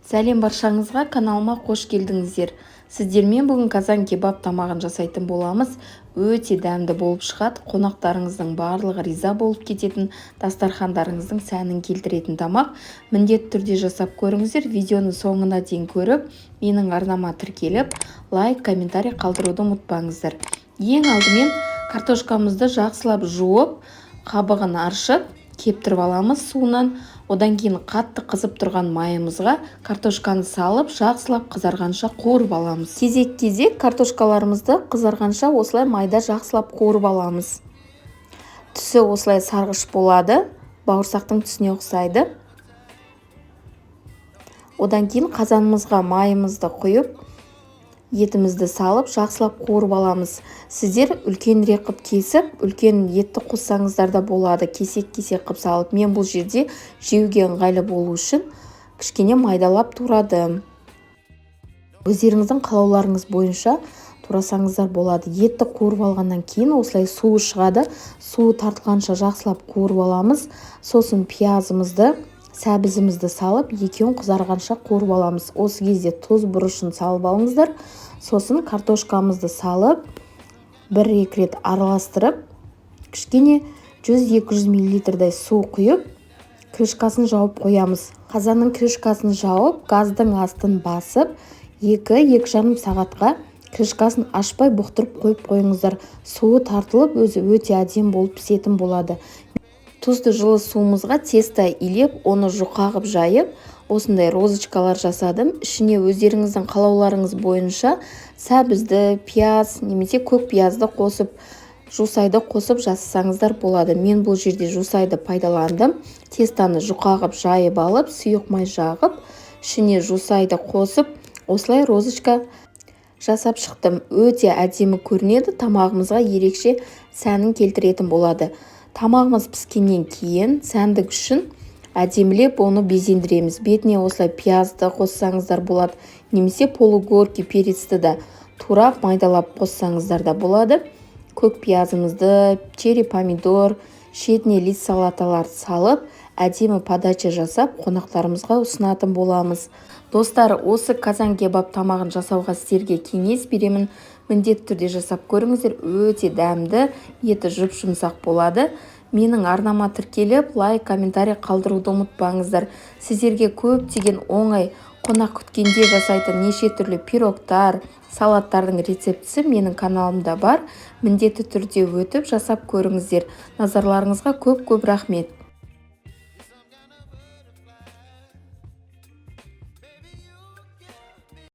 Сәлем баршаңызға, каналыма қош келдіңіздер. Сіздермен бүгін казан кебаб тамағын жасайтын боламыз. Өте дәмді болып шығады. Қонақтарыңыздың барлығы риза болып кететін, дастархандарыңыздың сәнін келтіретін тамақ. Міндетті түрде жасап көріңіздер. Видеоны соңына дейін көріп, менің арнама тіркеліп, лайк, комментарий қалдыруды ұмытпаңыздар. Ең алдымен картошкамызды жақсылап жуып, қабығын аршып, кептіріп аламыз суынан. Одан кейін қатты қызып тұрған майымызға картошканы салып, жақсылап қызарғанша қуырып аламыз. Кезек-кезек картошкаларымызды қызарғанша осылай майда жақсылап қуырып аламыз. Түсі осылай сарғыш болады, бауырсақтың түсіне ұқсайды. Одан кейін қазанымызға майымызды құйып, етімізді салып, жақсылап қуырып аламыз. Сіздер үлкенірек қып кесіп, үлкен етті қоссаңыздар да болады. Кесек-кесек қып салып, мен бұл жерде жеуге ыңғайлы болу үшін кішкене майдалап турадым. Өздеріңіздің қалауларыңыз бойынша турасаңыздар болады. Етті қуырып алғаннан кейін осылай суы шығады. Суы тартылғанша жақсылап қуырып аламыз. Сосын пиязымызды, сәбізімізді салып, екеуін қызарғанша қуырып аламыз. Осы кезде тұз бұрышын салып алыңыздар. Сосын картошкамызды салып, 1-2 рет араластырып, кішкене 100-200 мл су құйып, крышкасын жауып қоямыз. Қазанның крышкасын жауып, газдың астын басып, 2-2,5 сағатқа крышкасын ашпай бұқтырып қойып қойыңыздар. Суы тартылып, өзі өте әдемі болып пісетін болады. Тұзды жылы суымызға тесто илеп, оны жұқа қып жайып, осындай розочкалар жасадым. Ішіне өздеріңіздің қалауларыңыз бойынша сәбізді, пияз, немесе көк пиязды қосып, жусайды қосып жасасаңыздар болады. Мен бұл жерде жусайды пайдаландым. Тестоны жұқа қып жайып алып, сұйық май жағып, ішіне жусайды қосып, осылай розочка жасап шықтым. Өте әдемі көрінеді, тамағымызға ерекше сәнін келтіретін болады. Тамағымыз піскеннен кейін сәндік үшін әдемілеп оны безендіреміз. Бетіне осылай пиязды қоссаңыздар болады, немесе полугорки перецті да турап майдалап қоссаңыздар да болады. Көк пиязымызды, черри помидор, шетіне лист салаталар салып, әдемі подача жасап, қонақтарымызға ұсынатын боламыз. Достар, осы казан кебаб тамағын жасауға сіздерге кеңес беремін. Міндетті түрде жасап көріңіздер, өте дәмді, еті жұп-жұмсақ болады. Менің арнама тіркеліп, лайк, комментарий қалдыруды ұмытпаңыздар. Сіздерге көптеген оңай, қонақ күткенде жасайтын неше түрлі пирогтар, салаттардың рецептісі менің каналымда бар. Міндетті түрде өтіп жасап көріңіздер. Назарларыңызға көп-көп рахмет.